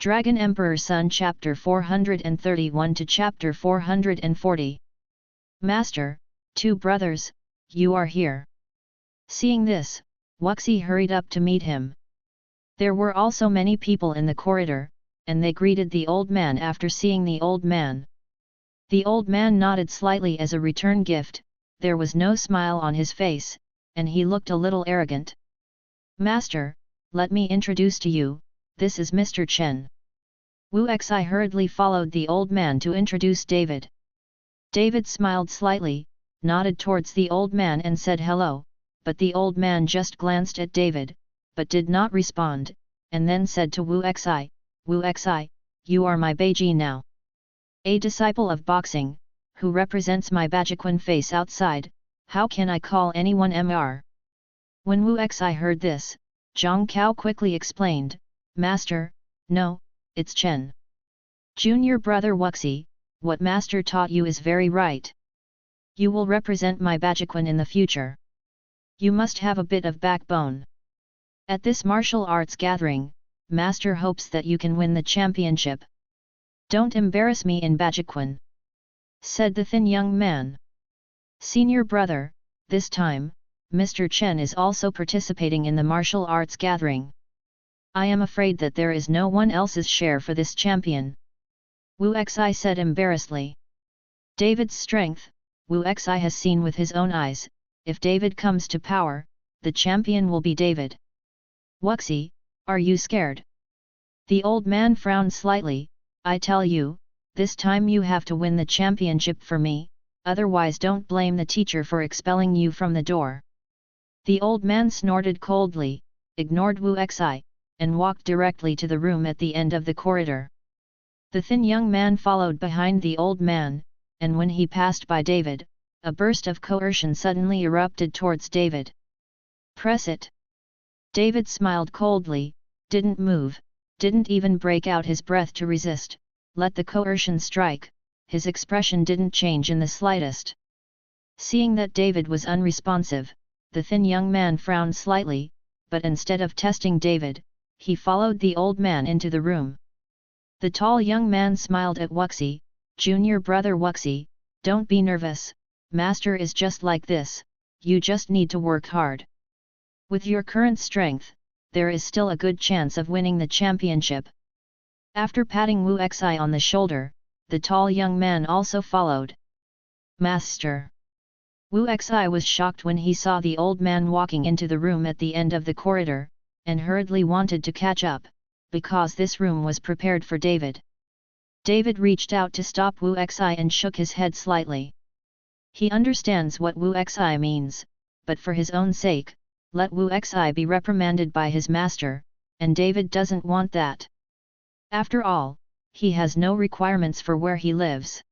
Dragon Emperor's Son Chapter 431 to Chapter 440. Master, two brothers, you are here. Seeing this, Wuxi hurried up to meet him. There were also many people in the corridor, and they greeted the old man after seeing the old man. The old man nodded slightly as a return gift, there was no smile on his face, and he looked a little arrogant. Master, let me introduce to you, this is Mr. Chen. Wu Xi hurriedly followed the old man to introduce David. David smiled slightly, nodded towards the old man and said hello, but the old man just glanced at David, but did not respond, and then said to Wu Xi, Wu Xi, you are my Beiji now. A disciple of boxing, who represents my Bajiquan face outside, how can I call anyone Mr. When Wu Xi heard this, Zhang Cao quickly explained, Master, no, it's Chen. Junior brother Wuxi, what Master taught you is very right. You will represent my Bajiquan in the future. You must have a bit of backbone. At this martial arts gathering, Master hopes that you can win the championship. Don't embarrass me in Bajiquan, said the thin young man. Senior brother, this time, Mr. Chen is also participating in the martial arts gathering. I am afraid that there is no one else's share for this champion. Wu Xi said embarrassedly. David's strength, Wu Xi has seen with his own eyes, if David comes to power, the champion will be David. Wuxi, are you scared? The old man frowned slightly, I tell you, this time you have to win the championship for me, otherwise don't blame the teacher for expelling you from the door. The old man snorted coldly, ignored Wu Xi, and walked directly to the room at the end of the corridor. The thin young man followed behind the old man, and when he passed by David, a burst of coercion suddenly erupted towards David. Press it! David smiled coldly, didn't move, didn't even break out his breath to resist, let the coercion strike, his expression didn't change in the slightest. Seeing that David was unresponsive, the thin young man frowned slightly, but instead of testing David, he followed the old man into the room. The tall young man smiled at Wuxi, Junior brother Wuxi, don't be nervous, Master is just like this, you just need to work hard. With your current strength, there is still a good chance of winning the championship. After patting Wu Xi on the shoulder, the tall young man also followed. Master! Wu Xi was shocked when he saw the old man walking into the room at the end of the corridor, and hurriedly wanted to catch up, because this room was prepared for David. David reached out to stop Wu Xi and shook his head slightly. He understands what Wu Xi means, but for his own sake, let Wu Xi be reprimanded by his master, and David doesn't want that. After all, he has no requirements for where he lives.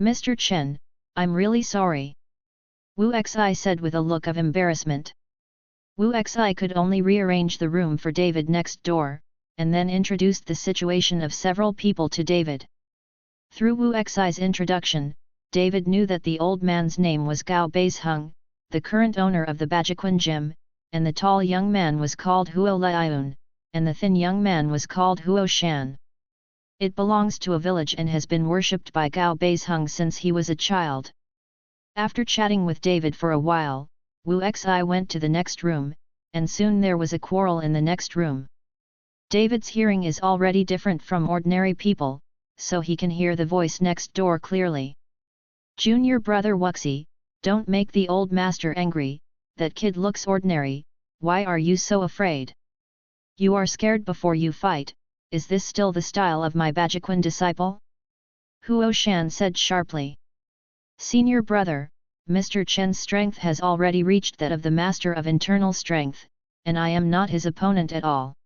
Mr. Chen, I'm really sorry. Wu Xi said with a look of embarrassment. Wu Xi could only rearrange the room for David next door, and then introduced the situation of several people to David. Through Wu Xi's introduction, David knew that the old man's name was Gao Beizheng, the current owner of the Bajiquan Gym, and the tall young man was called Huo Liun, and the thin young man was called Huo Shan. It belongs to a village and has been worshipped by Gao Beizheng since he was a child. After chatting with David for a while, Wu Xi went to the next room, and soon there was a quarrel in the next room. David's hearing is already different from ordinary people, so he can hear the voice next door clearly. Junior brother Wuxi, don't make the old master angry, that kid looks ordinary, why are you so afraid? You are scared before you fight, is this still the style of my Bajiquan disciple? Huo Shan said sharply. Senior brother, Mr. Chen's strength has already reached that of the Master of Internal Strength, and I am not his opponent at all.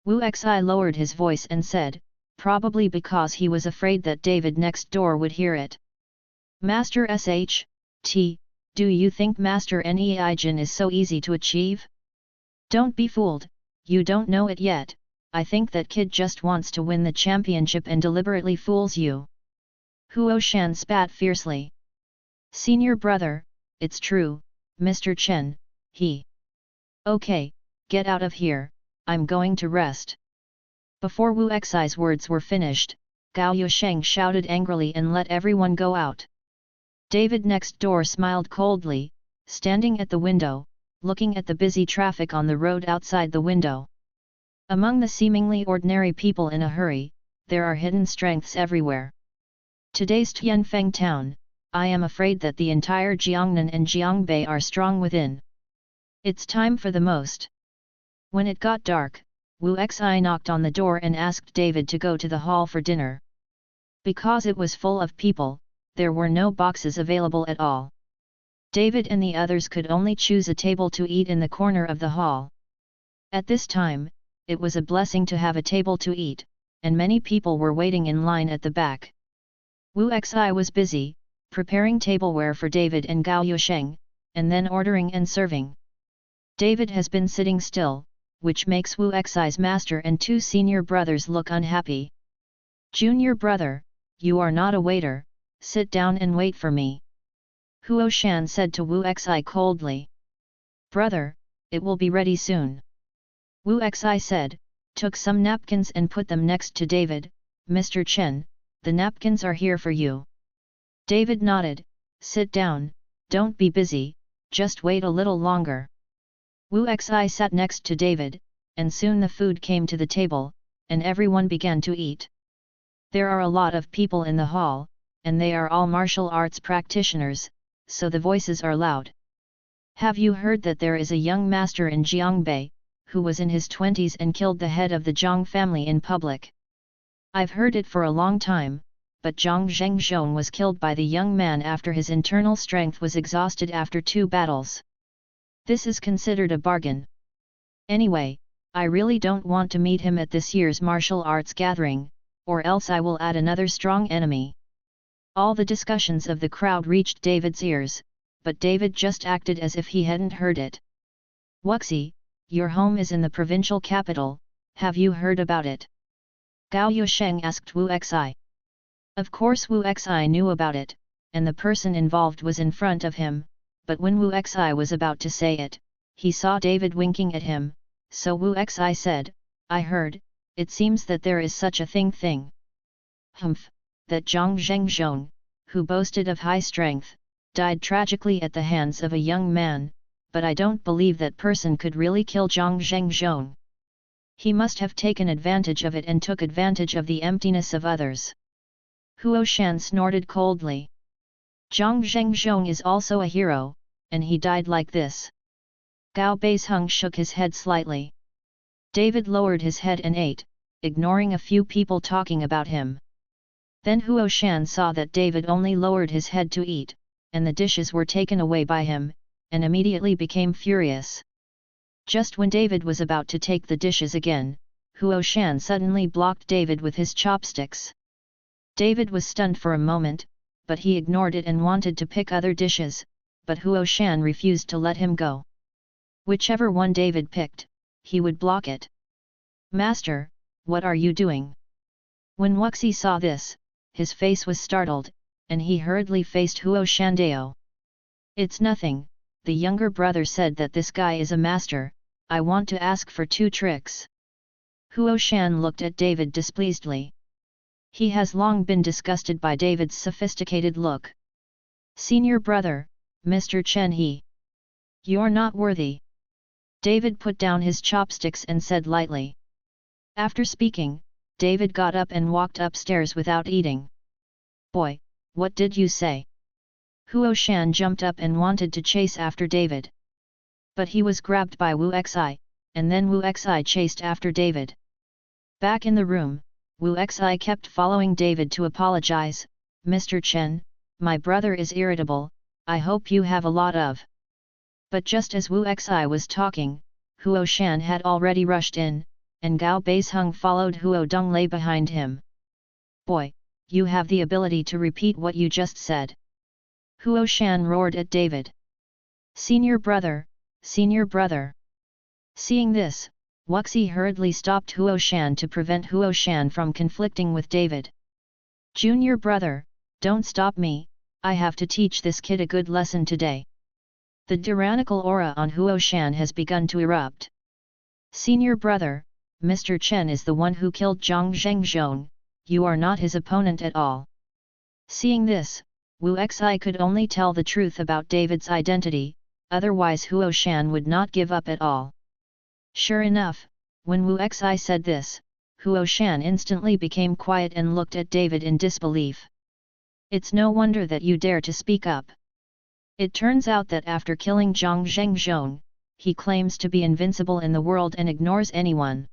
Wu Xi lowered his voice and said, probably because he was afraid that David next door would hear it. Master Sh.T., do you think Master Nei Jin is so easy to achieve? Don't be fooled, you don't know it yet, I think that kid just wants to win the championship and deliberately fools you. Huo Shan spat fiercely. Senior brother, it's true, Mr. Chen, he. Okay, get out of here, I'm going to rest. Before Wu Xi's words were finished, Gao Yusheng shouted angrily and let everyone go out. David next door smiled coldly, standing at the window, looking at the busy traffic on the road outside the window. Among the seemingly ordinary people in a hurry, there are hidden strengths everywhere. Today's Tianfeng town, I am afraid that the entire Jiangnan and Jiangbei are strong within. It's time for the most. When it got dark, Wu Xi knocked on the door and asked David to go to the hall for dinner. Because it was full of people, there were no boxes available at all. David and the others could only choose a table to eat in the corner of the hall. At this time, it was a blessing to have a table to eat, and many people were waiting in line at the back. Wu Xi was busy, preparing tableware for David and Gao Yusheng, and then ordering and serving. David has been sitting still, which makes Wu Xi's master and two senior brothers look unhappy. "Junior brother, you are not a waiter, sit down and wait for me," Huo Shan said to Wu Xi coldly. "Brother, it will be ready soon," Wu Xi said, took some napkins and put them next to David. "Mr. Chen, the napkins are here for you." David nodded. "Sit down, don't be busy, just wait a little longer." Wu Xi sat next to David, and soon the food came to the table, and everyone began to eat. There are a lot of people in the hall, and they are all martial arts practitioners, so the voices are loud. "Have you heard that there is a young master in Jiangbei, who was in his 20s and killed the head of the Zhang family in public?" "I've heard it for a long time, but Zhang Zhengzhong was killed by the young man after his internal strength was exhausted after 2 battles. This is considered a bargain. Anyway, I really don't want to meet him at this year's martial arts gathering, or else I will add another strong enemy." All the discussions of the crowd reached David's ears, but David just acted as if he hadn't heard it. "Wuxi, your home is in the provincial capital, have you heard about it?" Gao Yusheng asked Wu Xi. Of course Wu Xi knew about it, and the person involved was in front of him, but when Wu Xi was about to say it, he saw David winking at him, so Wu Xi said, "I heard, it seems that there is such a thing. Humph, that Zhang Zhengzhong, who boasted of high strength, died tragically at the hands of a young man, but I don't believe that person could really kill Zhang Zhengzhong. He must have taken advantage of it and took advantage of the emptiness of others." Huo Shan snorted coldly. "Zhang Zhengzhong is also a hero, and he died like this." Gao Beisheng shook his head slightly. David lowered his head and ate, ignoring a few people talking about him. Then Huo Shan saw that David only lowered his head to eat, and the dishes were taken away by him, and immediately became furious. Just when David was about to take the dishes again, Huo Shan suddenly blocked David with his chopsticks. David was stunned for a moment, but he ignored it and wanted to pick other dishes, but Huo Shan refused to let him go. Whichever one David picked, he would block it. "Master, what are you doing?" When Wuxi saw this, his face was startled, and he hurriedly faced Huo Shandao. "It's nothing," the younger brother said, "that this guy is a master, I want to ask for 2 tricks. Huo Shan looked at David displeasedly. He has long been disgusted by David's sophisticated look. "Senior brother, Mr. Chen He. You're not worthy." David put down his chopsticks and said lightly. After speaking, David got up and walked upstairs without eating. "Boy, what did you say?" Huo Shan jumped up and wanted to chase after David. But he was grabbed by Wu Xi, and then Wu Xi chased after David. Back in the room, Wu Xi kept following David to apologize. "Mr. Chen, my brother is irritable, I hope you have a lot of..." But just as Wu Xi was talking, Huo Shan had already rushed in, and Gao Beisheng followed Huo Donglei behind him. "Boy, you have the ability to repeat what you just said," Huo Shan roared at David. Senior brother, senior brother." Seeing this, Wuxi hurriedly stopped Huo Shan to prevent Huo Shan from conflicting with David. "Junior brother, don't stop me, I have to teach this kid a good lesson today." The tyrannical aura on Huo Shan has begun to erupt. "Senior brother, Mr. Chen is the one who killed Zhang Zhengzhong, you are not his opponent at all. Seeing this, Wu Xi could only tell the truth about David's identity, otherwise Huo Shan would not give up at all. Sure enough, when Wu Xi said this, Huo Shan instantly became quiet and looked at David in disbelief. It's no wonder that you dare to speak up. It turns out that after killing Zhang Zhengzhong, he claims to be invincible in the world and ignores anyone.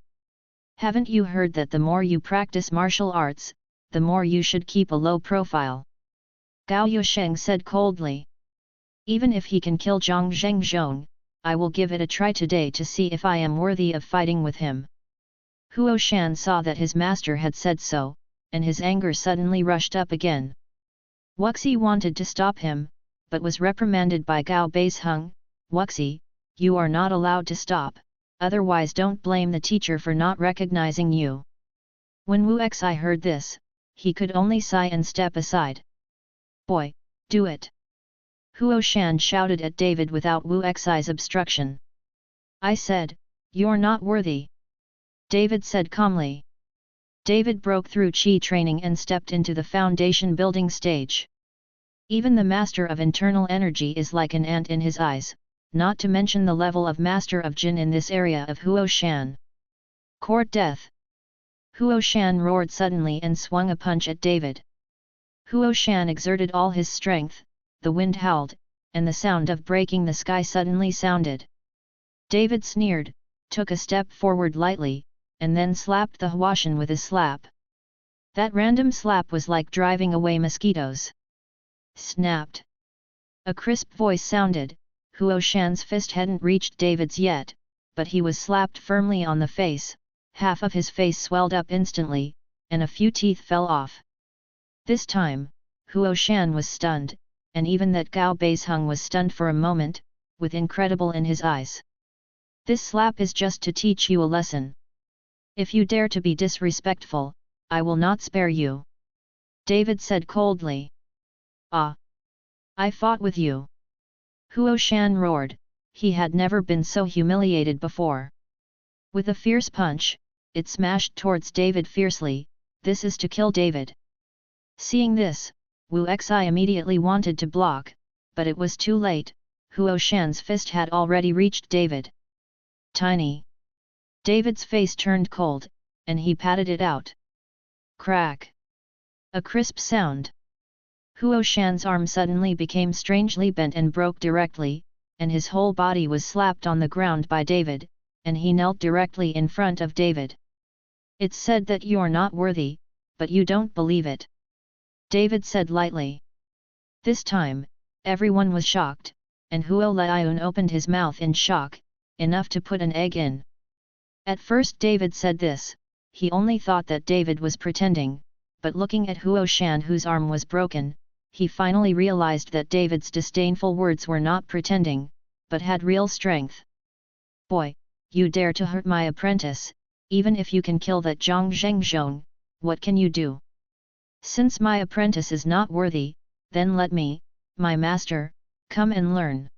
Haven't you heard that the more you practice martial arts, the more you should keep a low profile? Gao Yusheng said coldly. Even if he can kill Zhang Zhengzhong, I will give it a try today to see if I am worthy of fighting with him. Huo Shan saw that his master had said so, and his anger suddenly rushed up again. Wuxi wanted to stop him, but was reprimanded by Gao Beisheng. Wuxi, you are not allowed to stop, otherwise don't blame the teacher for not recognizing you. When Wu Xi heard this, he could only sigh and step aside. Boy, do it! Huo Shan shouted at David without Wu Xi's obstruction. I said, you're not worthy. David said calmly. David broke through Qi training and stepped into the foundation building stage. Even the master of internal energy is like an ant in his eyes, not to mention the level of master of Jin in this area of Huo Shan. Court death! Huo Shan roared suddenly and swung a punch at David. Huo Shan exerted all his strength, the wind howled, and the sound of breaking the sky suddenly sounded. David sneered, took a step forward lightly, and then slapped the Huoshan with a slap. That random slap was like driving away mosquitoes. Snapped! A crisp voice sounded. Huo Shan's fist hadn't reached David's yet, but he was slapped firmly on the face, half of his face swelled up instantly, and a few teeth fell off. This time, Huo Shan was stunned, and even that Gao Beisheng was stunned for a moment, with incredible in his eyes. This slap is just to teach you a lesson. If you dare to be disrespectful, I will not spare you. David said coldly. Ah! I fought with you. Huo Shan roared, he had never been so humiliated before. With a fierce punch, it smashed towards David fiercely, this is to kill David. Seeing this, Wu Xi immediately wanted to block, but it was too late, Huo Shan's fist had already reached David. Tiny! David's face turned cold, and he patted it out. Crack! A crisp sound. Huo Shan's arm suddenly became strangely bent and broke directly, and his whole body was slapped on the ground by David, and he knelt directly in front of David. It's said that you're not worthy, but you don't believe it. David said lightly. This time, everyone was shocked, and Huo Liun opened his mouth in shock, enough to put an egg in. At first David said this, he only thought that David was pretending, but looking at Huo Shan whose arm was broken, he finally realized that David's disdainful words were not pretending, but had real strength. Boy, you dare to hurt my apprentice, even if you can kill that Zhang Zhengzhong, what can you do? Since my apprentice is not worthy, then let me, my master, come and learn.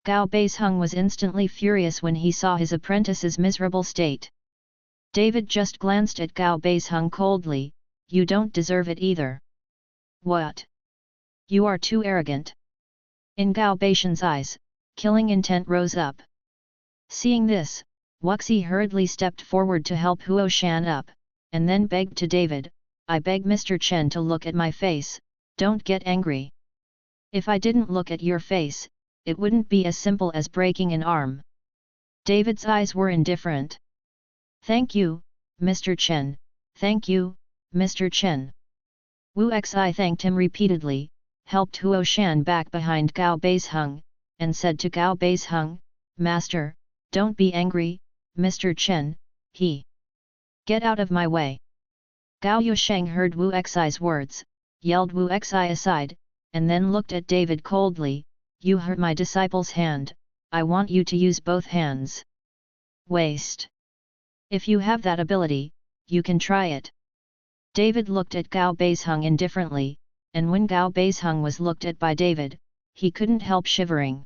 Gao Beisheng was instantly furious when he saw his apprentice's miserable state. David just glanced at Gao Beisheng coldly, you don't deserve it either. What? You are too arrogant. In Gao Beisheng's eyes, killing intent rose up. Seeing this, Wuxi hurriedly stepped forward to help Huo Shan up, and then begged to David, I beg Mr. Chen to look at my face, don't get angry. If I didn't look at your face, it wouldn't be as simple as breaking an arm. David's eyes were indifferent. Thank you, Mr. Chen, thank you, Mr. Chen. Wu Xi thanked him repeatedly, helped Huo Shan back behind Gao Beisheng, and said to Gao Beisheng, Master, don't be angry, Mr. Chen, he. Get out of my way. Gao Yusheng heard Wu Xi's words, yelled Wu Xi aside, and then looked at David coldly, you hurt my disciple's hand, I want you to use both hands. Waste. If you have that ability, you can try it. David looked at Gao Beisheng indifferently, and when Gao Beisheng was looked at by David, he couldn't help shivering.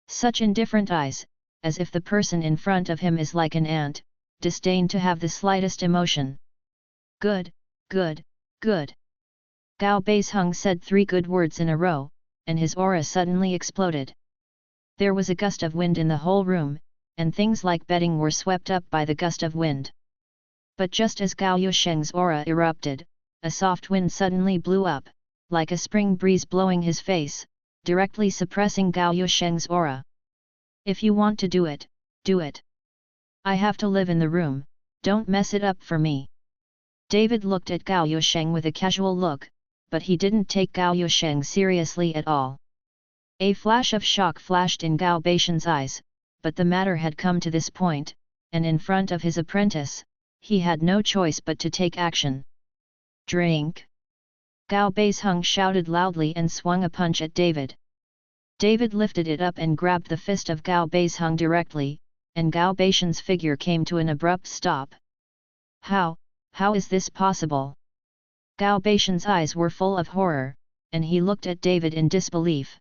Such indifferent eyes, as if the person in front of him is like an ant, disdained to have the slightest emotion. Good, good, good. Gao Beisheng said 3 good words in a row, and his aura suddenly exploded. There was a gust of wind in the whole room, and things like bedding were swept up by the gust of wind. But just as Gao Yusheng's aura erupted, a soft wind suddenly blew up, like a spring breeze blowing his face, directly suppressing Gao Yusheng's aura. If you want to do it, do it. I have to live in the room, don't mess it up for me. David looked at Gao Yusheng with a casual look, but he didn't take Gao Yusheng seriously at all. A flash of shock flashed in Gao Beishen's eyes, but the matter had come to this point, and in front of his apprentice, he had no choice but to take action. Drink! Gao Beisheng shouted loudly and swung a punch at David. David lifted it up and grabbed the fist of Gao Beisheng directly, and Gao Beishen's figure came to an abrupt stop. How is this possible? Gao Beishen's eyes were full of horror, and he looked at David in disbelief.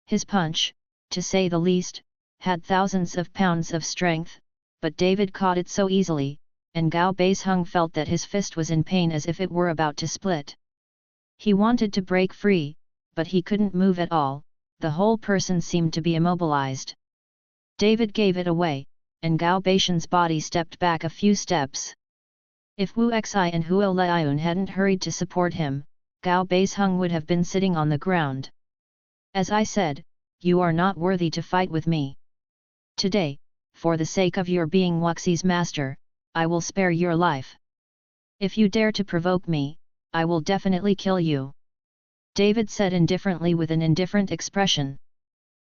His punch, to say the least, had thousands of pounds of strength, but David caught it so easily, and Gao Beisheng felt that his fist was in pain as if it were about to split. He wanted to break free, but he couldn't move at all, the whole person seemed to be immobilized. David gave it away, and Gao Beishen's body stepped back a few steps. If Wu Xi and Huo Liun hadn't hurried to support him, Gao Beisheng would have been sitting on the ground. As I said, you are not worthy to fight with me. Today, for the sake of your being Wuxi's master, I will spare your life. If you dare to provoke me, I will definitely kill you. David said indifferently with an indifferent expression.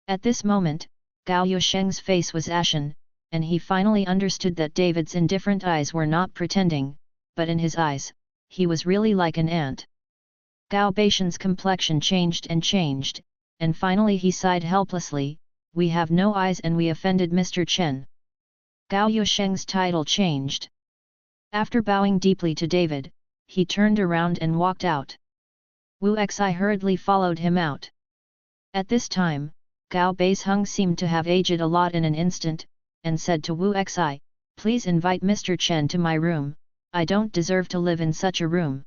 At this moment, Gao Yusheng's face was ashen, and he finally understood that David's indifferent eyes were not pretending, but in his eyes, he was really like an ant. Gao Beishen's complexion changed, and finally he sighed helplessly, "We have no eyes and we offended Mr. Chen." Gao Yusheng's title changed. After bowing deeply to David, he turned around and walked out. Wu Xi hurriedly followed him out. At this time, Gao Beisheng seemed to have aged a lot in an instant, and said to Wu Xi, "Please invite Mr. Chen to my room, I don't deserve to live in such a room."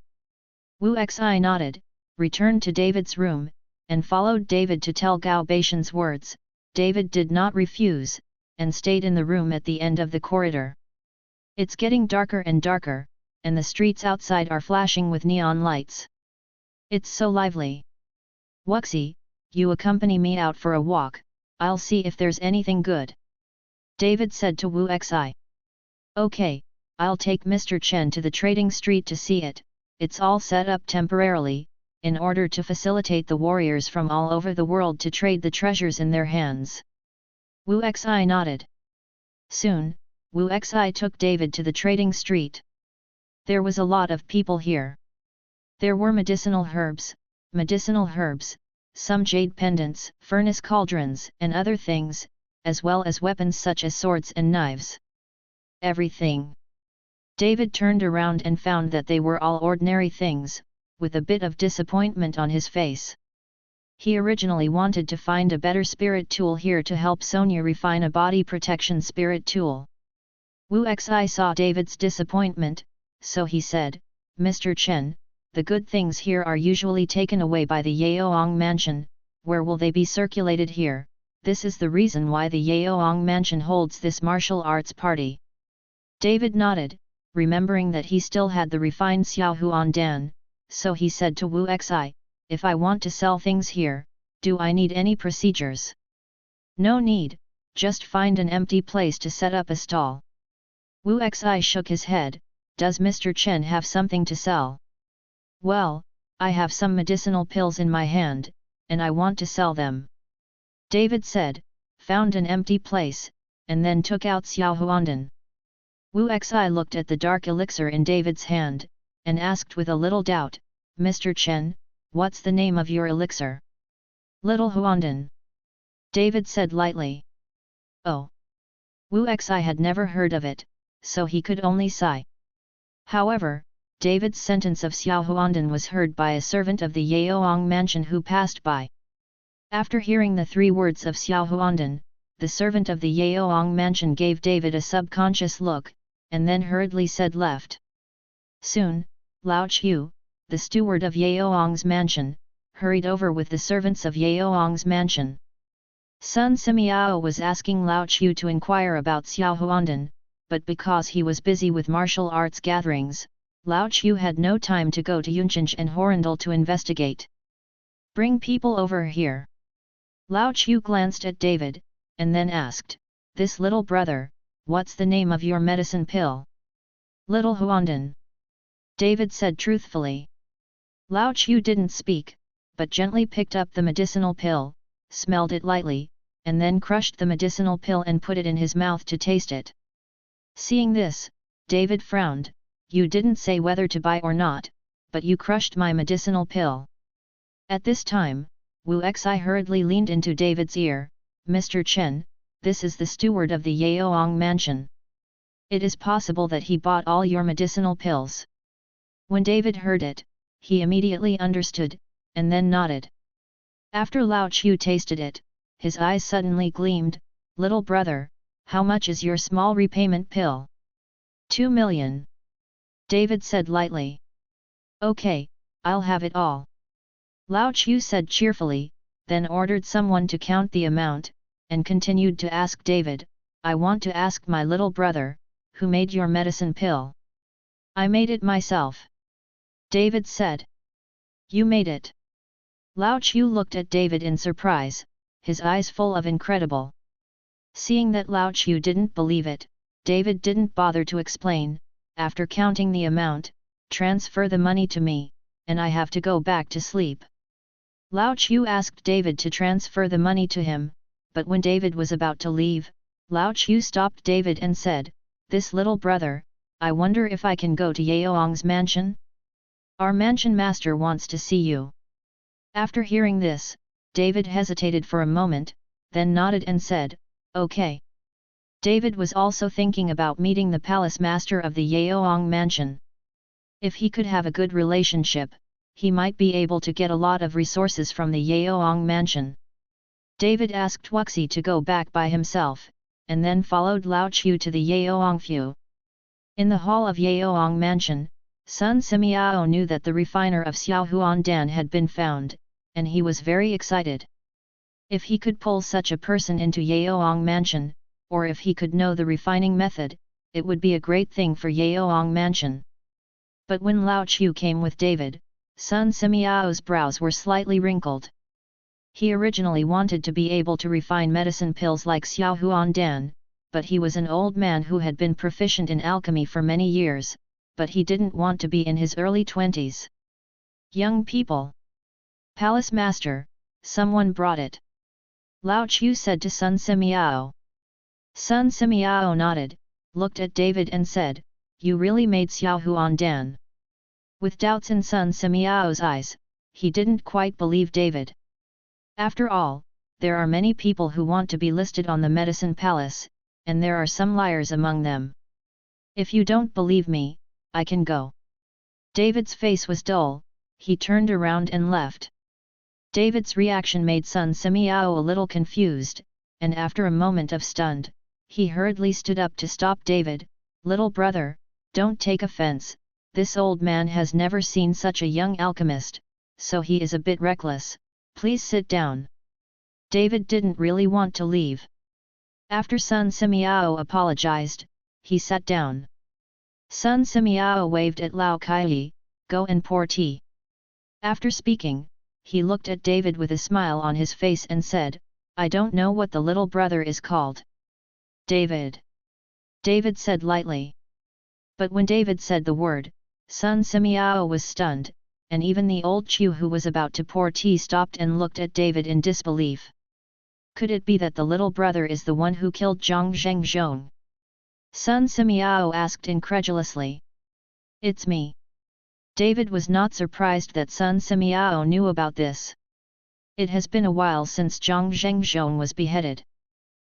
Wu Xi nodded, returned to David's room, and followed David to tell Gao Beishen's words. David did not refuse, and stayed in the room at the end of the corridor. It's getting darker and darker, and the streets outside are flashing with neon lights. It's so lively. Wuxi, you accompany me out for a walk, I'll see if there's anything good. David said to Wu Xi. Okay, I'll take Mr. Chen to the trading street to see it, it's all set up temporarily, in order to facilitate the warriors from all over the world to trade the treasures in their hands. Wu Xi nodded. Soon, Wu Xi took David to the trading street. There was a lot of people here. There were medicinal herbs, some jade pendants, furnace cauldrons, and other things, as well as weapons such as swords and knives. Everything. David turned around and found that they were all ordinary things, with a bit of disappointment on his face. He originally wanted to find a better spirit tool here to help Sonia refine a body protection spirit tool. Wu Xi saw David's disappointment, so he said, "Mr. Chen, the good things here are usually taken away by the Yaoang Mansion, where will they be circulated here? This is the reason why the Yaoang Mansion holds this martial arts party." David nodded, remembering that he still had the refined Xiaohuan Dan, so he said to Wu Xi, "If I want to sell things here, do I need any procedures?" "No need, just find an empty place to set up a stall." Wu Xi shook his head, "Does Mr. Chen have something to sell?" "Well, I have some medicinal pills in my hand, and I want to sell them." David said, found an empty place, and then took out Xiaohuandan. Wu Xi looked at the dark elixir in David's hand, and asked with a little doubt, "Mr. Chen, what's the name of your elixir?" "Little Huandan." David said lightly. "Oh." Wu Xi had never heard of it, so he could only sigh. However, David's sentence of Xiaohuandan was heard by a servant of the Yaoang Mansion who passed by. After hearing the 3 words of Xiaohuandan, the servant of the Yaoang Mansion gave David a subconscious look, and then hurriedly said left. Soon, Lao Chu, the steward of Yaoang's mansion, hurried over with the servants of Yaoang's mansion. Sun Simiao was asking Lao Chu to inquire about Xiao Huandan, but because he was busy with martial arts gatherings, Lao Chu had no time to go to Yunchanj and Horindal to investigate. Bring people over here. Lao Chu glanced at David, and then asked, "This little brother, what's the name of your medicine pill?" "Little Huandan," David said truthfully. Lao Chu didn't speak, but gently picked up the medicinal pill, smelled it lightly, and then crushed the medicinal pill and put it in his mouth to taste it. Seeing this, David frowned. "You didn't say whether to buy or not, but you crushed my medicinal pill." At this time, Wu Xi hurriedly leaned into David's ear, "Mr. Chen, this is the steward of the Yaoang mansion. It is possible that he bought all your medicinal pills." When David heard it, he immediately understood, and then nodded. After Lao Chu tasted it, his eyes suddenly gleamed. "Little brother, how much is your small repayment pill?" 2 million. David said lightly. "Okay, I'll have it all." Lao Chu said cheerfully, then ordered someone to count the amount, and continued to ask David, "I want to ask my little brother, who made your medicine pill?" "I made it myself," David said. "You made it?" Lao Chu looked at David in surprise, his eyes full of incredible. Seeing that Lao Chu didn't believe it, David didn't bother to explain. "After counting the amount, transfer the money to me, and I have to go back to sleep." Lao Chu asked David to transfer the money to him, but when David was about to leave, Lao Chu stopped David and said, "This little brother, I wonder if I can go to Yaoang's mansion? Our mansion master wants to see you." After hearing this, David hesitated for a moment, then nodded and said, "Okay." David was also thinking about meeting the palace master of the Yaoang mansion. If he could have a good relationship, he might be able to get a lot of resources from the Yaoang mansion. David asked Wuxi to go back by himself, and then followed Lao Chu to the Yaoang Fu. In the hall of Yaoang mansion, Sun Simiao knew that the refiner of Xiao Huandan had been found, and he was very excited. If he could pull such a person into Yaoang mansion, or if he could know the refining method, it would be a great thing for Yaoang mansion. But when Lao Chu came with David, Sun Simiao's brows were slightly wrinkled. He originally wanted to be able to refine medicine pills like Xiao Huandan, but he was an old man who had been proficient in alchemy for many years, but he didn't want to be in his early 20s. "Young people. Palace master, someone brought it," Lao Chu said to Sun Simiao. Sun Simiao nodded, looked at David and said, "You really made Xiao Huandan?" With doubts in Sun Simiao's eyes, he didn't quite believe David. After all, there are many people who want to be listed on the medicine palace, and there are some liars among them. "If you don't believe me, I can go." David's face was dull, he turned around and left. David's reaction made Sun Simiao a little confused, and after a moment of stunned, he hurriedly stood up to stop David. "Little brother, don't take offense, this old man has never seen such a young alchemist, so he is a bit reckless, please sit down." David didn't really want to leave. After Sun Simiao apologized, he sat down. Sun Simiao waved at Lao Kai, "Go and pour tea." After speaking, he looked at David with a smile on his face and said, "I don't know what the little brother is called." "David," David said lightly. But when David said the word, Sun Simiao was stunned, and even the old Chu who was about to pour tea stopped and looked at David in disbelief. Could it be that the little brother is the one who killed Zhang Zhengzhong? Sun Simiao asked incredulously. "It's me." David was not surprised that Sun Simiao knew about this. It has been a while since Zhang Zhengzhong was beheaded.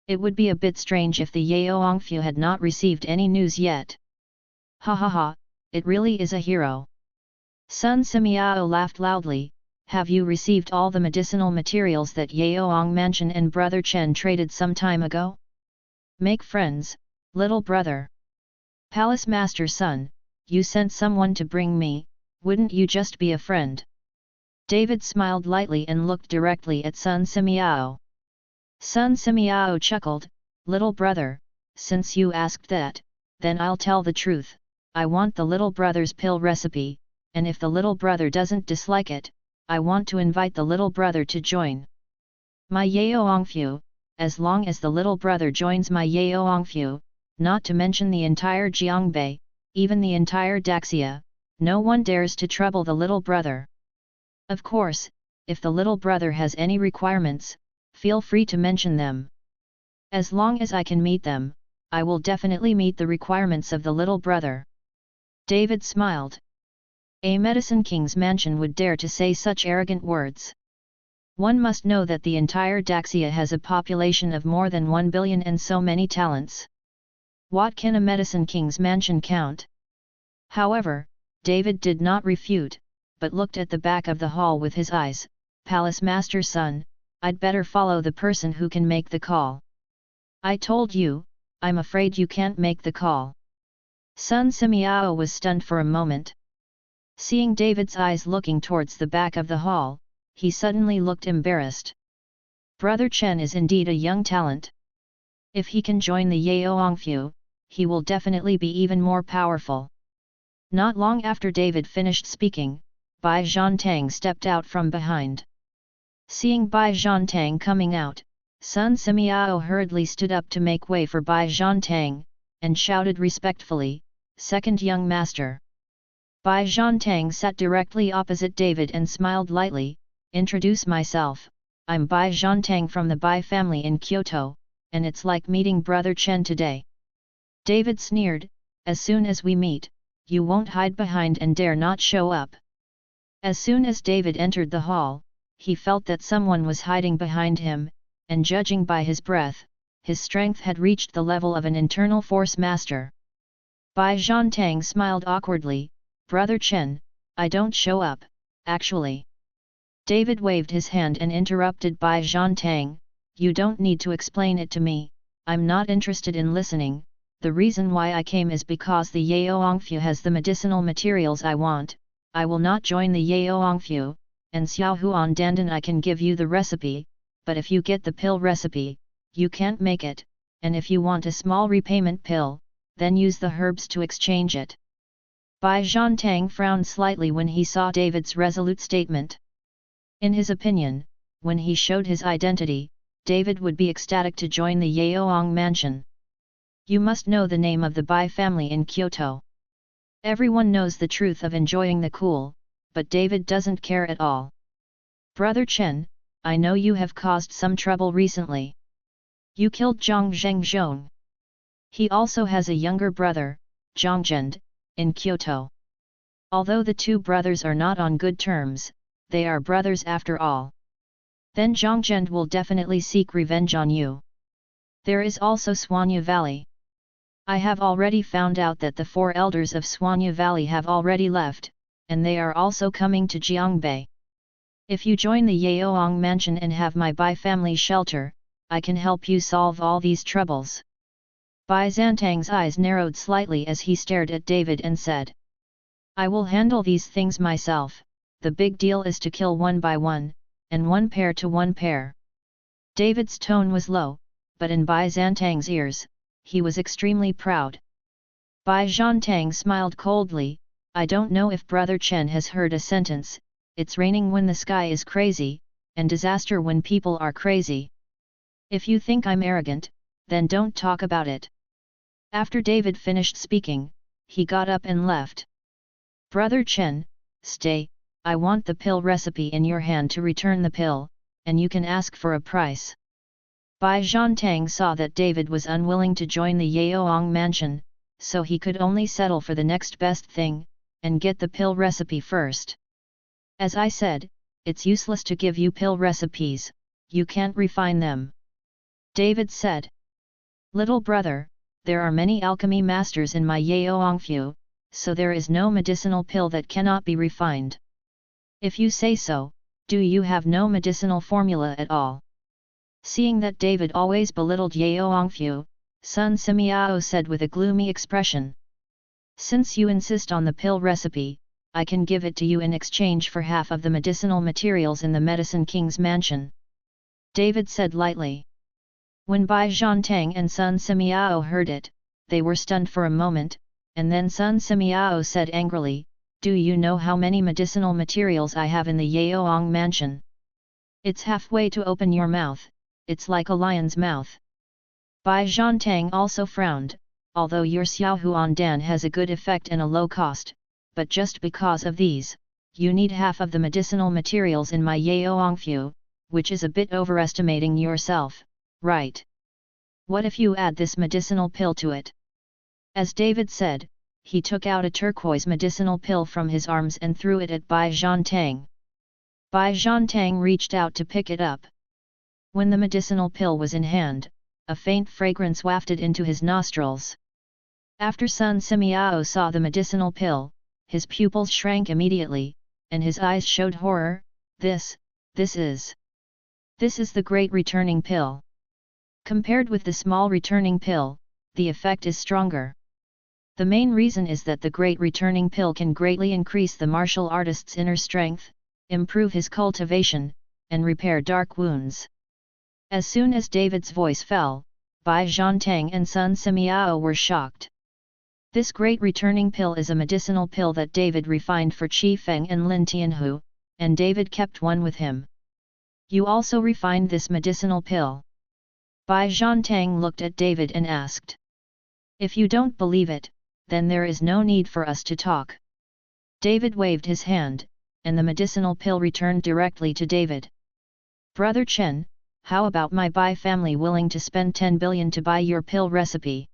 It would be a bit strange if the Yaoangfu had not received any news yet. "Ha ha ha, it really is a hero." Sun Simiao laughed loudly. "Have you received all the medicinal materials that Yaoang Mansion and Brother Chen traded some time ago? Make friends, little brother." Palace Master son, you sent someone to bring me, wouldn't you just be a friend? David smiled lightly and looked directly at Sun Simiao. Sun Simiao chuckled, little brother, since you asked that, then I'll tell the truth, I want the little brother's pill recipe, and if the little brother doesn't dislike it, I want to invite the little brother to join my Yaoangfu, as long as the little brother joins my Yaoangfu, not to mention the entire Jiangbei, even the entire Daxia, no one dares to trouble the little brother. Of course, if the little brother has any requirements, feel free to mention them. As long as I can meet them, I will definitely meet the requirements of the little brother. David smiled. A Medicine King's mansion would dare to say such arrogant words. One must know that the entire Daxia has a population of more than 1 billion and so many talents. What can a Medicine King's mansion count? However, David did not refute, but looked at the back of the hall with his eyes. Palace Master son, I'd better follow the person who can make the call. I told you, I'm afraid you can't make the call. Sun Simiao was stunned for a moment. Seeing David's eyes looking towards the back of the hall, he suddenly looked embarrassed. Brother Chen is indeed a young talent. If he can join the Yaoangfu, he will definitely be even more powerful. Not long after David finished speaking, Bai Zhantang stepped out from behind. Seeing Bai Zhantang coming out, Sun Simiao hurriedly stood up to make way for Bai Zhantang, and shouted respectfully, "Second young master." Bai Zhantang sat directly opposite David and smiled lightly, "Introduce myself, I'm Bai Zhantang from the Bai family in Kyoto, and it's like meeting Brother Chen today." David sneered, "As soon as we meet, you won't hide behind and dare not show up." As soon as David entered the hall, he felt that someone was hiding behind him, and judging by his breath, his strength had reached the level of an internal force master. Bai Zhantang smiled awkwardly, "Brother Chen, I don't show up, actually." David waved his hand and interrupted Bai Zhantang, "You don't need to explain it to me, I'm not interested in listening, the reason why I came is because the Yaoangfu has the medicinal materials I want. I will not join the Yaoangfu, and Xiaohuan Dandan I can give you the recipe, but if you get the pill recipe, you can't make it, and if you want a small repayment pill, then use the herbs to exchange it." Bai Zhantang frowned slightly when he saw David's resolute statement. In his opinion, when he showed his identity, David would be ecstatic to join the Yaoang mansion. You must know the name of the Bai family in Kyoto. Everyone knows the truth of enjoying the cool, but David doesn't care at all. "Brother Chen, I know you have caused some trouble recently. You killed Zhang Zhengzhong. He also has a younger brother, Zhang Zhend, in Kyoto. Although the two brothers are not on good terms, they are brothers after all. Then Zhang Zhend will definitely seek revenge on you. There is also Swanya Valley. I have already found out that the 4 elders of Swanya Valley have already left, and they are also coming to Jiangbei. If you join the Yaoang mansion and have my Bai family shelter, I can help you solve all these troubles." Bai Zhantang's eyes narrowed slightly as he stared at David and said, "I will handle these things myself, the big deal is to kill one by one, and one pair to one pair." David's tone was low, but in Bai Zhantang's ears, he was extremely proud. Bai Zhantang smiled coldly, "I don't know if Brother Chen has heard a sentence, it's raining when the sky is crazy, and disaster when people are crazy. If you think I'm arrogant, then don't talk about it." After David finished speaking, he got up and left. "Brother Chen, stay, I want the pill recipe in your hand to return the pill, and you can ask for a price." Bai Zhantang saw that David was unwilling to join the Yaoang mansion, so he could only settle for the next best thing, and get the pill recipe first. "As I said, it's useless to give you pill recipes, you can't refine them," David said. "Little brother, there are many alchemy masters in my Yaoangfu, so there is no medicinal pill that cannot be refined. If you say so, do you have no medicinal formula at all?" Seeing that David always belittled Yaoangfu, Sun Simiao said with a gloomy expression. Since you insist on the pill recipe, I can give it to you in exchange for half of the medicinal materials in the Medicine King's mansion. David said lightly. When Bai Zhantang and Sun Simiao heard it, they were stunned for a moment, and then Sun Simiao said angrily, "Do you know how many medicinal materials I have in the Yaoang mansion? It's halfway to open your mouth, it's like a lion's mouth." Bai Zhantang also frowned, "Although your Xiaohuan Dan has a good effect and a low cost, but just because of these, you need half of the medicinal materials in my Yaoang Fu, which is a bit overestimating yourself, right? What if you add this medicinal pill to it?" As David said, he took out a turquoise medicinal pill from his arms and threw it at Bai Zhantang. Bai Zhantang reached out to pick it up. When the medicinal pill was in hand, a faint fragrance wafted into his nostrils. After Sun Simiao saw the medicinal pill, his pupils shrank immediately, and his eyes showed horror. This is the Great Returning Pill. Compared with the small returning pill, the effect is stronger. The main reason is that the Great Returning Pill can greatly increase the martial artist's inner strength, improve his cultivation, and repair dark wounds. As soon as David's voice fell, Bai Zhantang and Sun Simiao were shocked. This Great Returning Pill is a medicinal pill that David refined for Qi Feng and Lin Tianhu, and David kept one with him. "You also refined this medicinal pill?" Bai Zhantang looked at David and asked. "If you don't believe it, then there is no need for us to talk." David waved his hand, and the medicinal pill returned directly to David. "Brother Chen, how about my Bai family willing to spend 10 billion to buy your pill recipe?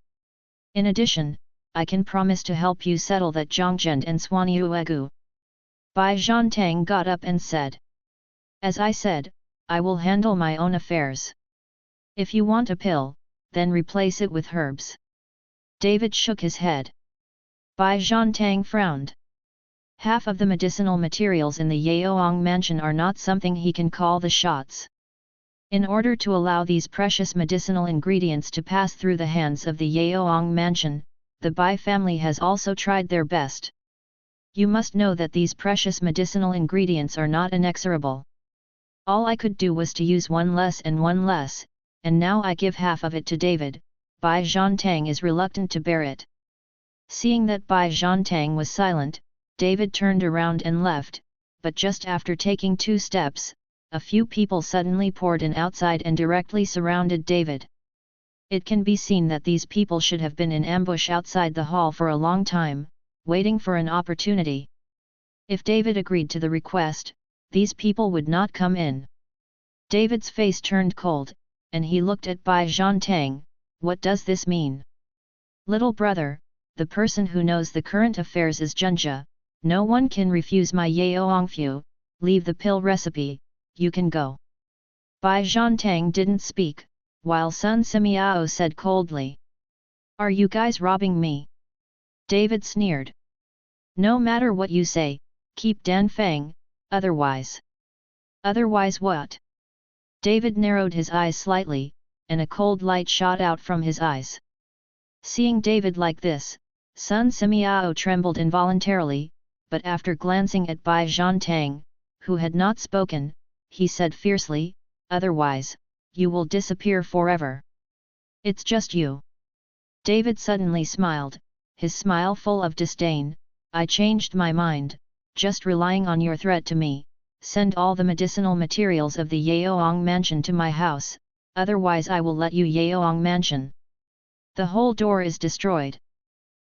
In addition, I can promise to help you settle that Zhongzhend and Swanniuegu." Bai Zhantang got up and said. "As I said, I will handle my own affairs. If you want a pill, then replace it with herbs." David shook his head. Bai Zhantang frowned. Half of the medicinal materials in the Yaoang mansion are not something he can call the shots. In order to allow these precious medicinal ingredients to pass through the hands of the Yaoang mansion, the Bai family has also tried their best. You must know that these precious medicinal ingredients are not inexorable. All I could do was to use one less, and now I give half of it to David. Bai Zhantang is reluctant to bear it. Seeing that Bai Zhantang was silent, David turned around and left, but just after taking 2 steps, a few people suddenly poured in outside and directly surrounded David. It can be seen that these people should have been in ambush outside the hall for a long time, waiting for an opportunity. If David agreed to the request, these people would not come in. David's face turned cold, and he looked at Bai Zhantang. "What does this mean?" "Little brother, the person who knows the current affairs is Junja. No one can refuse my Yaoangfu. Leave the pill recipe, you can go." Bai Zhantang didn't speak, while Sun Simiao said coldly. "Are you guys robbing me?" David sneered. "No matter what you say, keep Dan Feng, otherwise." "Otherwise what?" David narrowed his eyes slightly, and a cold light shot out from his eyes. Seeing David like this, Sun Simiao trembled involuntarily, but after glancing at Bai Zhantang, who had not spoken, he said fiercely, "Otherwise, you will disappear forever. It's just you." David suddenly smiled, his smile full of disdain. "I changed my mind, just relying on your threat to me. Send all the medicinal materials of the Yaoang mansion to my house, otherwise I will let you Yaoang mansion. The whole door is destroyed."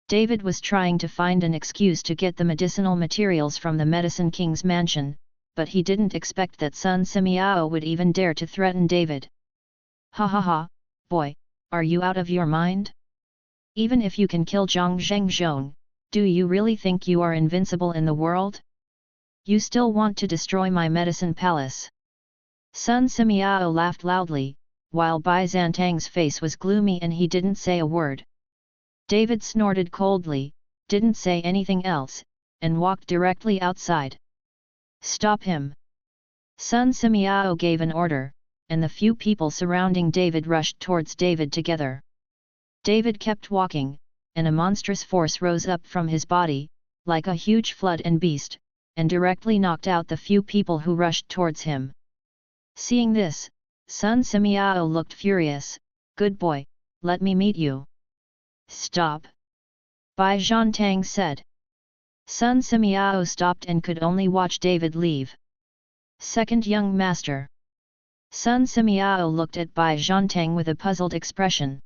David was trying to find an excuse to get the medicinal materials from the Medicine King's mansion, but he didn't expect that Sun Simiao would even dare to threaten David. "Ha ha ha, boy, are you out of your mind? Even if you can kill Zhang Zhengzhong, do you really think you are invincible in the world? You still want to destroy my medicine palace?" Sun Simiao laughed loudly, while Bai Zhantang's face was gloomy and he didn't say a word. David snorted coldly, didn't say anything else, and walked directly outside. "Stop him!" Sun Simiao gave an order, and the few people surrounding David rushed towards David together. David kept walking, and a monstrous force rose up from his body, like a huge flood and beast, and directly knocked out the few people who rushed towards him. Seeing this, Sun Simiao looked furious. "Good boy, let me meet you." "Stop!" Bai Zhantang said. Sun Simiao stopped and could only watch David leave. "Second young master." Sun Simiao looked at Bai Zhantang with a puzzled expression.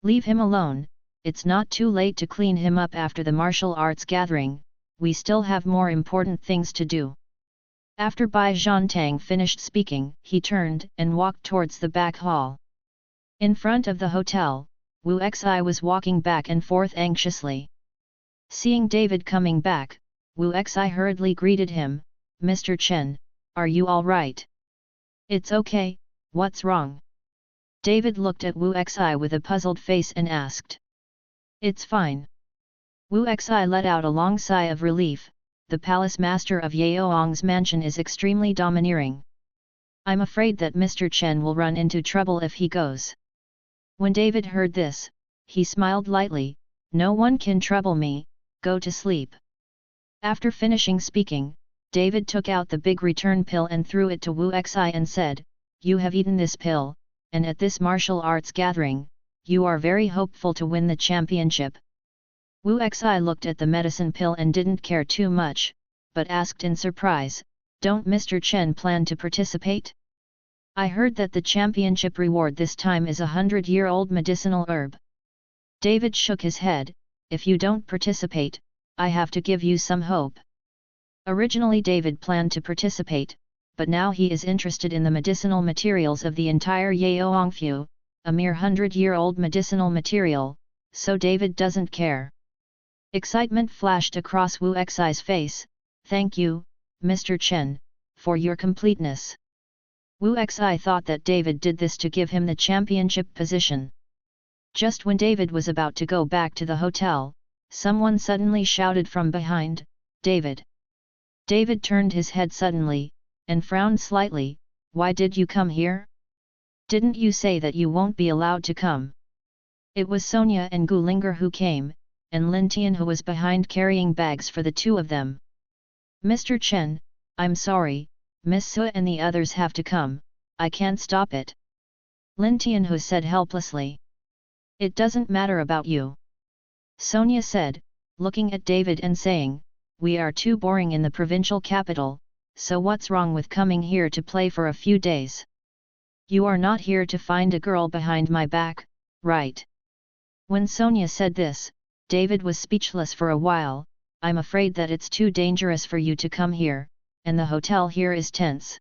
"Leave him alone, it's not too late to clean him up after the martial arts gathering, we still have more important things to do." After Bai Zhantang finished speaking, he turned and walked towards the back hall. In front of the hotel, Wu Xi was walking back and forth anxiously. Seeing David coming back, Wu Xi hurriedly greeted him. "Mr. Chen, are you all right?" "It's okay, what's wrong?" David looked at Wu Xi with a puzzled face and asked. "It's fine." Wu Xi let out a long sigh of relief. "The palace master of Yaoang's mansion is extremely domineering. I'm afraid that Mr. Chen will run into trouble if he goes." When David heard this, he smiled lightly. "No one can trouble me, go to sleep." After finishing speaking, David took out the big return pill and threw it to Wu Xi and said, "You have eaten this pill, and at this martial arts gathering, you are very hopeful to win the championship." Wu Xi looked at the medicine pill and didn't care too much, but asked in surprise, "Don't Mr. Chen plan to participate? I heard that the championship reward this time is a 100-year-old medicinal herb." David shook his head. "If you don't participate, I have to give you some hope." Originally David planned to participate, but now he is interested in the medicinal materials of the entire Yaoangfu, a mere 100-year-old medicinal material, so David doesn't care. Excitement flashed across Wu Xi's face. "Thank you, Mr. Chen, for your completeness." Wu Xi thought that David did this to give him the championship position. Just when David was about to go back to the hotel, someone suddenly shouted from behind, "David!" David turned his head suddenly, and frowned slightly. "Why did you come here? Didn't you say that you won't be allowed to come?" It was Sonia and Gu Linger who came, and Lin Tian who was behind carrying bags for the two of them. "Mr. Chen, I'm sorry, Miss Su and the others have to come, I can't stop it." Lin Tianhu said helplessly. "It doesn't matter about you," Sonia said, looking at David and saying, "We are too boring in the provincial capital, so what's wrong with coming here to play for a few days? You are not here to find a girl behind my back, right?" When Sonia said this, David was speechless for a while. "I'm afraid that it's too dangerous for you to come here, and the hotel here is tense.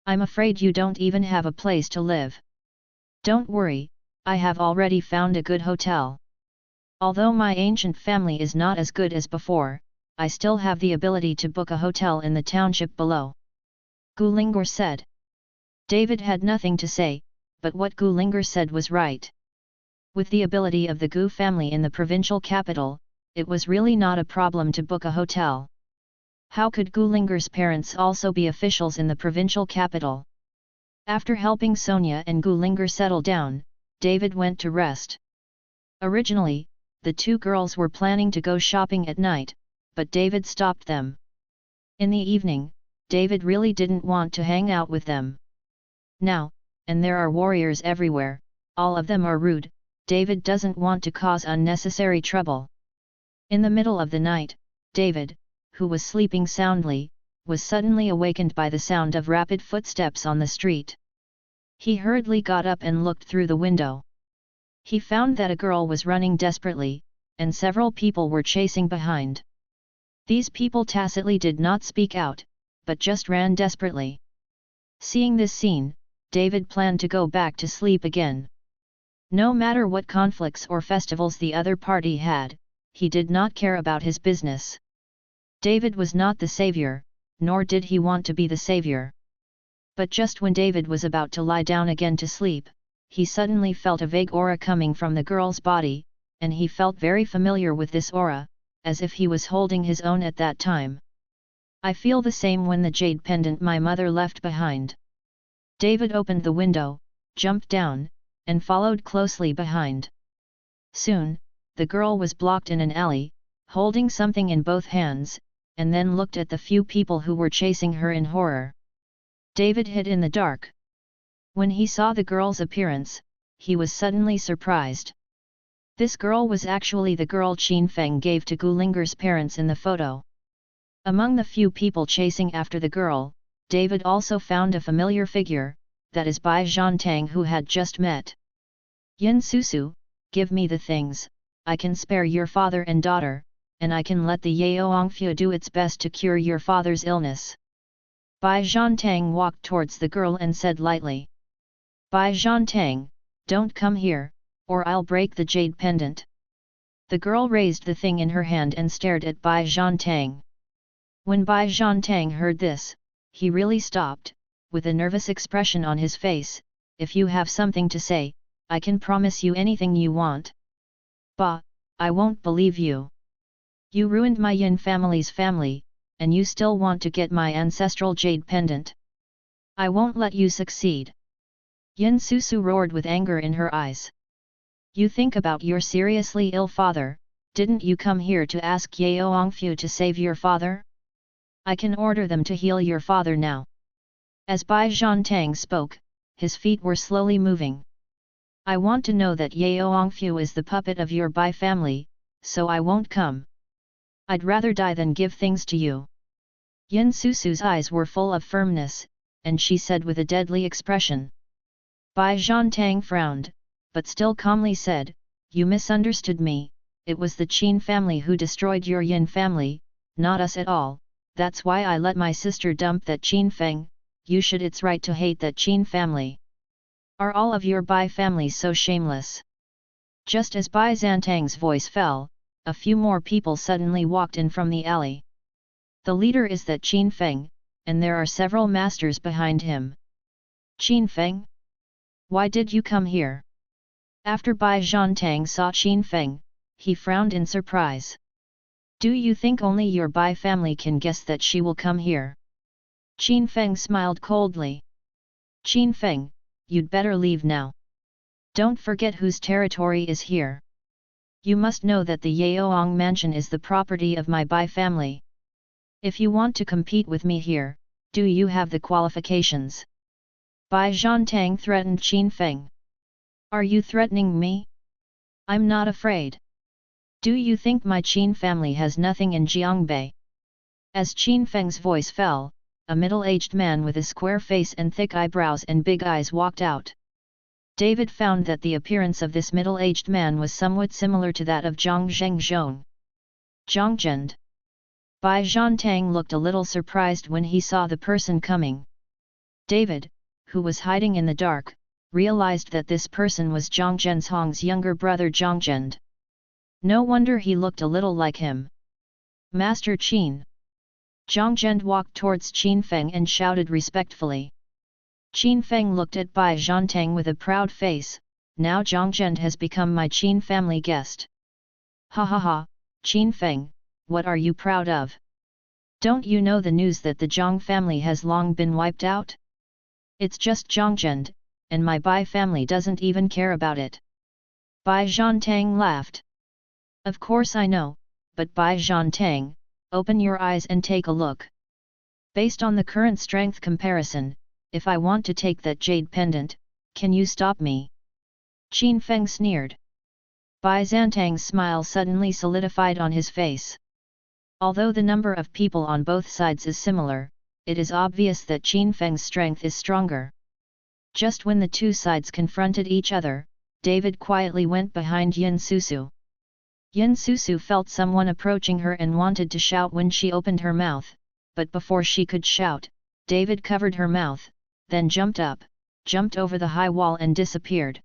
I'm afraid you don't even have a place to live." "Don't worry, I have already found a good hotel. Although my ancient family is not as good as before, I still have the ability to book a hotel in the township below," Gu Linger said. David had nothing to say, but what Gu Linger said was right. With the ability of the Gu family in the provincial capital, it was really not a problem to book a hotel. How could Gu Linger's parents also be officials in the provincial capital? After helping Sonia and Gu Linger settle down, David went to rest. Originally, the two girls were planning to go shopping at night, but David stopped them. In the evening, David really didn't want to hang out with them. Now, and there are warriors everywhere, all of them are rude, David doesn't want to cause unnecessary trouble. In the middle of the night, David, who was sleeping soundly, was suddenly awakened by the sound of rapid footsteps on the street. He hurriedly got up and looked through the window. He found that a girl was running desperately, and several people were chasing behind. These people tacitly did not speak out, but just ran desperately. Seeing this scene, David planned to go back to sleep again. No matter what conflicts or festivals the other party had, he did not care about his business. David was not the savior, nor did he want to be the savior. But just when David was about to lie down again to sleep, he suddenly felt a vague aura coming from the girl's body, and he felt very familiar with this aura, as if he was holding his own at that time. "I feel the same when the jade pendant my mother left behind." David opened the window, jumped down, and followed closely behind. Soon, the girl was blocked in an alley, holding something in both hands, and then looked at the few people who were chasing her in horror. David hid in the dark. When he saw the girl's appearance, he was suddenly surprised. This girl was actually the girl Qin Feng gave to Gulinger's parents in the photo. Among the few people chasing after the girl, David also found a familiar figure, that is Bai Zhantang, who had just met. Yin Susu, give me the things, I can spare your father and daughter, and I can let the Yaoangfu do its best to cure your father's illness. Bai Zhantang walked towards the girl and said lightly. Bai Zhantang, don't come here, or I'll break the jade pendant. The girl raised the thing in her hand and stared at Bai Zhantang. When Bai Zhantang heard this, he really stopped, with a nervous expression on his face. If you have something to say, I can promise you anything you want. Bah, I won't believe you. You ruined my Yin family's family, and you still want to get my ancestral jade pendant. I won't let you succeed. Yin Susu roared with anger in her eyes. You think about your seriously ill father, didn't you come here to ask Yaoangfu to save your father? I can order them to heal your father now. As Bai Zhantang spoke, his feet were slowly moving. I want to know that Yaoangfu is the puppet of your Bai family, so I won't come. I'd rather die than give things to you. Yin Susu's eyes were full of firmness, and she said with a deadly expression. Bai Zhantang frowned, but still calmly said, You misunderstood me, it was the Qin family who destroyed your Yin family, not us at all, that's why I let my sister dump that Qin Feng, you should it's right to hate that Qin family. Are all of your Bai families so shameless? Just as Bai Zhantang's voice fell, a few more people suddenly walked in from the alley. The leader is that Qin Feng, and there are several masters behind him. Qin Feng? Why did you come here? After Bai Zhantang saw Qin Feng, he frowned in surprise. Do you think only your Bai family can guess that she will come here? Qin Feng smiled coldly. Qin Feng, you'd better leave now. Don't forget whose territory is here. You must know that the Yaoang mansion is the property of my Bai family. If you want to compete with me here, do you have the qualifications? Bai Zhantang threatened Qin Feng. Are you threatening me? I'm not afraid. Do you think my Qin family has nothing in Jiangbei? As Qin Feng's voice fell, a middle-aged man with a square face and thick eyebrows and big eyes walked out. David found that the appearance of this middle-aged man was somewhat similar to that of Zhang Zhengzhong. Zhangzhend. Bai Zhantang looked a little surprised when he saw the person coming. David, who was hiding in the dark, realized that this person was Zhang Zhenzhong's younger brother Zhangzhend. No wonder he looked a little like him. Master Qin. Zhangzhend walked towards Qin Feng and shouted respectfully. Qin Feng looked at Bai Zhantang with a proud face. Now Zhangzhend has become my Qin family guest. Ha ha ha, Qin Feng, what are you proud of? Don't you know the news that the Zhang family has long been wiped out? It's just Zhangzhend, and my Bai family doesn't even care about it. Bai Zhantang laughed. Of course I know, but Bai Zhantang, open your eyes and take a look. Based on the current strength comparison, if I want to take that jade pendant, can you stop me? Qin Feng sneered. Bai Zhantang's smile suddenly solidified on his face. Although the number of people on both sides is similar, it is obvious that Qin Feng's strength is stronger. Just when the two sides confronted each other, David quietly went behind Yin Susu. Yin Susu felt someone approaching her and wanted to shout when she opened her mouth, but before she could shout, David covered her mouth, then jumped over the high wall and disappeared.